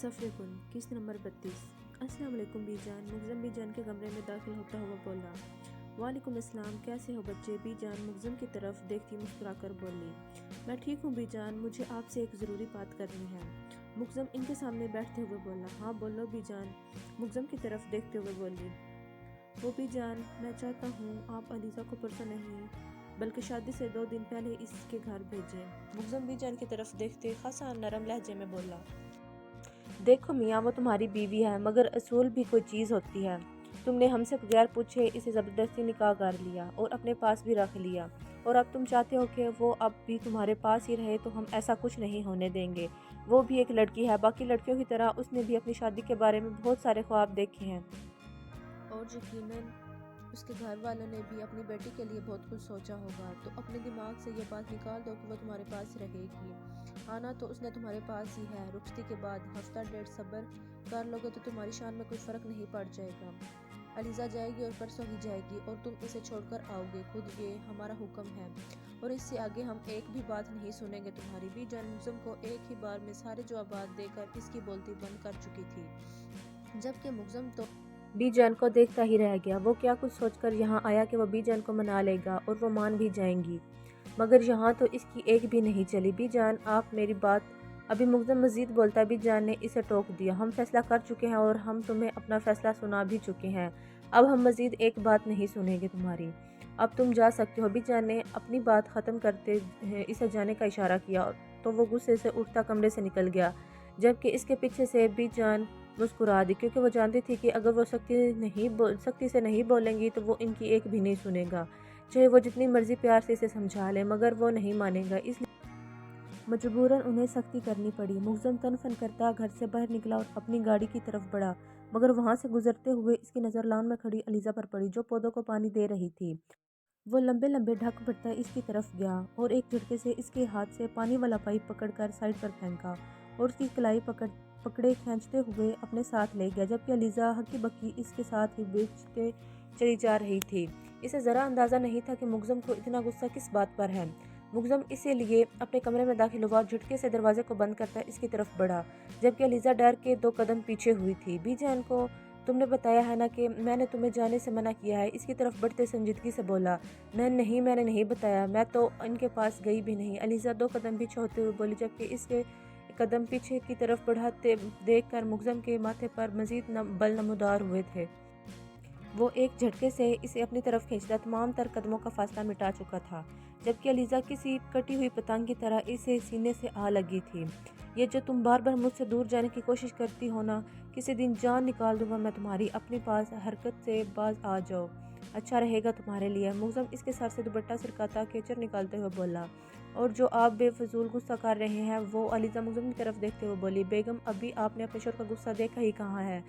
सफ़े गुल किस्त नंबर 32। अस्सलाम वालेकुम बीजान। मुग़ज़म बीजान के कमरे में दाखिल होता हुआ बोला। वालेकुम अस्सलाम, कैसे हो बच्चे? बीजान मुग़ज़म की तरफ देखती मुस्कुराकर बोली। मैं ठीक हूँ बीजान, मुझे आपसे एक ज़रूरी बात करनी है। मुग़ज़म इनके सामने बैठते हुए बोला। हाँ बोलो बीजान, मुग़ज़म की तरफ देखते हुए बोली। वो बीजान, मैं चाहता हूँ आप अलीज़ा को परसों नहीं बल्कि शादी से 2 दिन पहले इसके घर भेजें। मुग़ज़म बीजान की तरफ देखते खासा नरम लहजे में बोला। देखो मियाँ, वो तुम्हारी बीवी है, मगर असूल भी कोई चीज़ होती है। तुमने हमसे बगैर पूछे इसे ज़बरदस्ती निकाह कर लिया और अपने पास भी रख लिया, और अब तुम चाहते हो कि वो अब भी तुम्हारे पास ही रहे, तो हम ऐसा कुछ नहीं होने देंगे। वो भी एक लड़की है, बाकी लड़कियों की तरह उसने भी अपनी शादी के बारे में बहुत सारे ख्वाब देखे हैं, और यकीनन उसके घर वालों ने भी अपनी बेटी के लिए बहुत कुछ सोचा होगा। तो अपने दिमाग से ये बात निकाल दो कि वो तुम्हारे पास रहेगी। आना तो उसने तुम्हारे पास ही है। रुखसती के बाद हफ्ता डेढ़ सब्र कर लोगे तो तुम्हारी शान में कोई फ़र्क नहीं पड़ जाएगा। अलीज़ा जाएगी और परसों ही जाएगी, और तुम इसे छोड़कर आओगे खुद, ये हमारा हुक्म है, और इससे आगे हम एक भी बात नहीं सुनेंगे तुम्हारी। बीजान मुग़ज़म को एक ही बार में सारे जवाबात देकर इसकी बोलती बंद कर चुकी थी, जबकि मुग़ज़म तो बीजान को देखता ही रह गया। वो क्या कुछ सोचकर यहाँ आया कि वो बीजान को मना लेगा और वो मान भी जाएंगी, मगर यहाँ तो इसकी एक भी नहीं चली। बीजान, आप मेरी बात। अभी मुग़ज़म मज़ीद बोलता, बीजान ने इसे टोक दिया। हम फैसला कर चुके हैं और हम तुम्हें अपना फैसला सुना भी चुके हैं। अब हम मज़ीद एक बात नहीं सुनेंगे तुम्हारी। अब तुम जा सकते हो। बीजान ने अपनी बात ख़त्म करते इसे जाने का इशारा किया तो वो गुस्से से उठता कमरे से निकल गया, जबकि इसके पीछे से बीजान मुस्कुरा दी, क्योंकि वो जानती थी कि अगर वो सख्ती से नहीं बोलेंगी तो वो इनकी एक भी नहीं सुनेगा, चाहे वो जितनी मर्जी प्यार से इसे समझा ले, मगर वो नहीं मानेगा। इसलिए मजबूरन उन्हें सख्ती करनी पड़ी। मुग़ज़म तन फन करता घर से बाहर निकला और अपनी गाड़ी की तरफ बढ़ा, मगर वहां से गुजरते हुए इसकी नज़र लॉन में खड़ी अलीज़ा पर पड़ी, जो पौधों को पानी दे रही थी। वो लंबे लंबे ढक बढ़ता इसकी तरफ गया और एक झटके से इसके हाथ से पानी वाला पाइप पकड़कर साइड पर फेंका और उसकी कलाई पकड़े खींचते हुए अपने साथ ले गया, जबकि अलीज़ा हकी बकी इसके साथ ही बेचते चली जा रही थी। इसे ज़रा अंदाज़ा नहीं था कि मुग़ज़म को इतना गुस्सा किस बात पर है। मुग़ज़म इसे लिए अपने कमरे में दाखिल हुआ, झटके से दरवाजे को बंद करता इसकी तरफ बढ़ा, जबकि अलीज़ा डर के 2 कदम पीछे हुई थी। बीजान को तुमने बताया है ना कि मैंने तुम्हें जाने से मना किया है? इसकी तरफ बढ़ते संजीदगी से बोला। नहीं, मैंने नहीं बताया, मैं तो इनके पास गई भी नहीं। अलीज़ा 2 कदम पीछे होते हुए बोली, जबकि इसके कदम पीछे की तरफ बढ़ाते देखकर मुग़ज़म के माथे पर मज़ीद बल नमूदार हुए थे। वो एक झटके से इसे अपनी तरफ खींचता तमाम तर कदमों का फासला मिटा चुका था, जबकि अलीज़ा किसी कटी हुई पतंग की तरह इसे सीने से आ लगी थी। ये जो तुम बार बार मुझसे दूर जाने की कोशिश करती हो ना, किसी दिन जान निकाल दूंगा मैं तुम्हारी। अपने पास हरकत से बाज आ जाओ, अच्छा रहेगा तुम्हारे लिए। मुग़ज़म इसके सर से दुपट्टा सिरकाता केचर निकालते हुए बोला। और जो आप बेफजूल गुस्सा कर रहे हैं वो? अलीज़ा मुग़ज़म की तरफ देखते हुए बोली। बेगम, अभी आपने अपने शोर का गुस्सा देखा ही कहाँ है।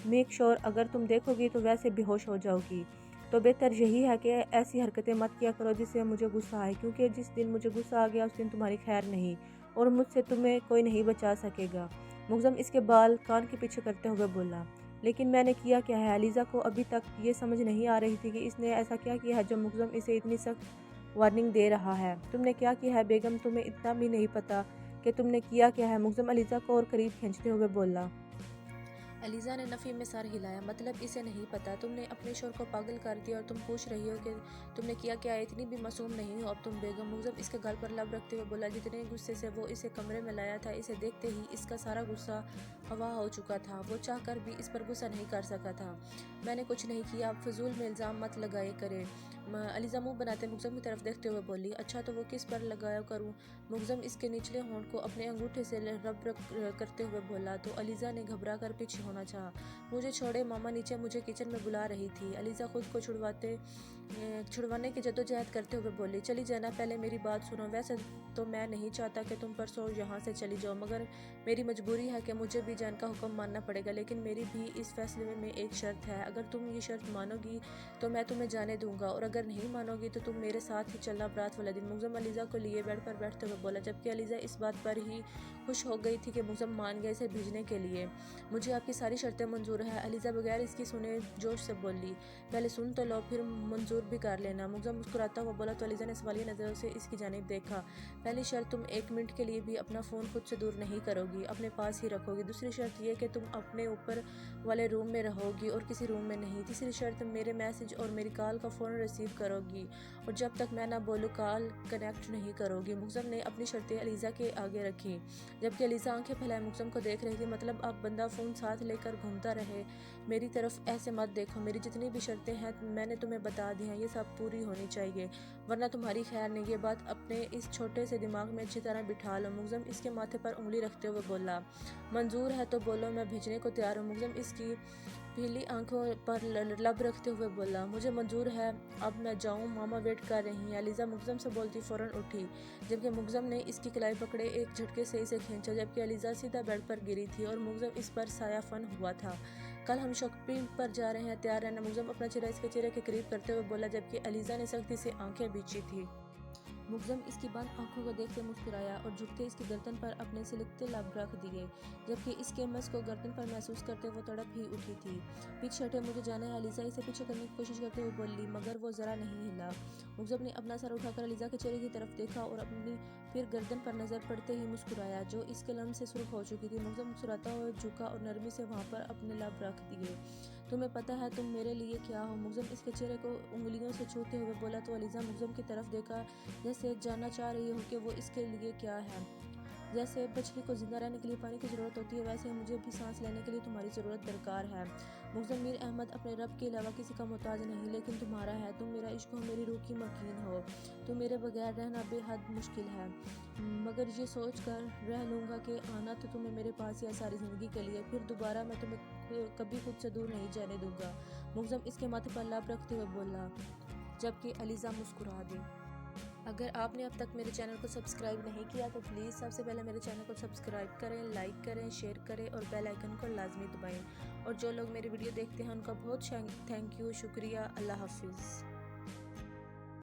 मेक श्योर अगर तुम देखोगी तो वैसे बेहोश हो जाओगी। तो बेहतर यही है कि ऐसी हरकतें मत किया करो जिससे मुझे गुस्सा आए, क्योंकि जिस दिन मुझे गुस्सा आ गया उस दिन तुम्हारी खैर नहीं, और मुझसे तुम्हें कोई नहीं बचा सकेगा। मुग़ज़म इसके बाल कान के पीछे करते हुए बोला। लेकिन मैंने किया क्या है? अलीज़ा को अभी तक ये समझ नहीं आ रही थी कि इसने ऐसा क्या किया है जो मुग़ज़म इसे इतनी सख्त वार्निंग दे रहा है। तुमने क्या किया है बेगम? तुम्हें इतना भी नहीं पता कि तुमने किया क्या है? मुग़ज़म अलीज़ा को और करीब खींचते हुए बोला। अलीज़ा ने नफ़ी में सर हिलाया। मतलब इसे नहीं पता? तुमने अपने शोर को पागल कर दिया और तुम पूछ रही हो कि तुमने किया क्या? इतनी भी मासूम नहीं हो अब तुम बेगम। मुग़ज़म इसके गाल पर लब रखते हुए बोला। जितने गुस्से से वो इसे कमरे में लाया था, इसे देखते ही इसका सारा गुस्सा हवा हो चुका था। वो चाह कर भी इस पर गुस्सा नहीं कर सका था। मैंने कुछ नहीं किया, आप फजूल में इल्ज़ाम मत लगाए करे। अलीज़ा मुँह बनाते मुग़ज़म की तरफ देखते हुए बोली। अच्छा तो वो किस पर लगाया करूँ? मुग़ज़म इसके निचले होंठ को अपने अंगूठे से रब करते हुए बोला। तो अलीज़ा ने घबरा कर पीछे होना चाहा। मुझे छोड़े मामा, नीचे मुझे किचन में बुला रही थी। अलीज़ा खुद को छुड़वाने की जद्दोजहद करते हुए बोली। चली जाना, पहले मेरी बात सुनो। वैसे तो मैं नहीं चाहता कि तुम परसों यहाँ से चली जाओ, मगर मेरी मजबूरी है कि मुझे भी जान का हुक्म मानना पड़ेगा। लेकिन मेरी भी इस फैसले में एक शर्त है। अगर तुम ये शर्त मानोगी तो मैं तुम्हें जाने दूंगा, और अगर नहीं मानोगी तो तुम मेरे साथ ही चलना बारात वाले दिन। मुग़ज़म अलीज़ा को लिए बेड पर बैठते हुए बोला, जबकि अलीज़ा इस बात पर ही खुश हो गई थी कि मुग़ज़म मान गया इसे भेजने के लिए। मुझे आपकी सारी शर्तें मंजूर है। अलीज़ा बगैर इसकी सुने जोश से बोली। पहले सुन तो लो, फिर मंजूर मंजूर भी कर लेना। मुग्ज़म मुस्कुराता हुआ बोला तो अलीज़ा ने सवालिया नज़रों से इसकी जानिब देखा। पहली शर्त, तुम 1 मिनट के लिए भी अपना फ़ोन खुद से दूर नहीं करोगी, अपने पास ही रखोगी। दूसरी शर्त ये कि तुम अपने ऊपर वाले रूम में रहोगी और किसी रूम में नहीं। तीसरी शर्त, मेरे मैसेज और मेरी कॉल का फ़ौरन रिसीव करोगी और जब तक मैं ना बोलूँ कॉल कनेक्ट नहीं करोगी। मुग्ज़म ने अपनी शर्तें अलीज़ा के आगे रखी, जबकि अलीज़ा आंखें फैलाए मुग्ज़म को देख रही थी। मतलब अब बंदा फ़ोन साथ लेकर घूमता रहे। मेरी तरफ ऐसे मत देखो, मेरी जितनी भी शर्तें हैं मैंने तुम्हें बता दी हैं, ये सब पूरी होनी चाहिए वरना तुम्हारी खैर नहीं। ये बात अपने इस छोटे से दिमाग में अच्छी तरह बिठा लो। मुग्ज़म इसके माथे पर उंगली रखते हुए बोला, मंजूर है तो बोलो, मैं भेजने को तैयार हूँ। मुग्ज़म इसकी पीली आंखों पर लब रखते हुए बोला, मुझे मंजूर है, अब मैं जाऊँ, मामा वेट कर रही हैं। अलीज़ा मुग्ज़म से बोलती फ़ौरन उठी, जबकि मुग्ज़म ने इसकी कलाई पकड़े एक झटके से इसे खींचा, जबकि अलीज़ा सीधा बेड पर गिरी थी और मुग्ज़म इस पर सायाफन हुआ था। कल हम शॉपिंग पर जा रहे हैं, तैयार रहना। मुग्ज़म अपना चेहरा इसके चेहरे के करीब करते हुए बोला, जबकि अलीज़ा ने सख्ती से आंखें बींची थी। मुग्ज़म इसकी बंद आंखों को देखते मुस्कुराया और झुकते इसकी गर्दन पर अपने सिलकते लब रख दिए, जबकि इसके मस को गर्दन पर महसूस करते वो तड़प ही उठी थी। पीछे हटे, मुझे जाना है। अलीज़ा इसे पीछे करने की कोशिश करते हुए बोली, मगर वो ज़रा नहीं हिला। मुग्ज़म ने अपना सर उठाकर अलीज़ा के चेहरे की तरफ देखा और अपनी फिर गर्दन पर नज़र पड़ते ही मुस्कुराया, जो इसके लम से सुर्ख हो चुकी थी। मुग्ज़म मुस्कुराता हुआ झुका और नरमी से वहाँ पर अपने लब रख दिए। तुम्हें पता है तुम मेरे लिए क्या हो? मुग्ज़म इसके चेहरे को उंगलियों से छूते हुए बोला तो अलीज़ा मुग्ज़म की तरफ देखा, जैसे जानना चाह रही हो कि वो इसके लिए क्या है। जैसे मछली को जिंदा रहने के लिए पानी की ज़रूरत होती है, वैसे ही मुझे भी सांस लेने के लिए तुम्हारी ज़रूरत दरकार है। मुग्ज़म, मीर अहमद अपने रब के अलावा किसी का मोहताज नहीं, लेकिन तुम्हारा है। तुम मेरा इश्क हो, मेरी रूह की मकीन हो। तुम मेरे बगैर रहना बेहद मुश्किल है, मगर ये सोच कर रह लूँगा कि आना तो तुम्हें मेरे पास ही है सारी ज़िंदगी के लिए, फिर दोबारा मैं तुम्हें कभी खुद से दूर नहीं जाने दूँगा। मुग्ज़म इसके माथे पर लब रखते हुए बोला, जबकि अलीज़ा मुस्कुरा दी। अगर आपने अब तक मेरे चैनल को सब्सक्राइब नहीं किया तो प्लीज़ सबसे पहले मेरे चैनल को सब्सक्राइब करें, लाइक करें, शेयर करें और बेल आइकन को लाजमी दबाएं। और जो लोग मेरी वीडियो देखते हैं उनका बहुत थैंक यू, शुक्रिया। अल्लाह हाफिज़।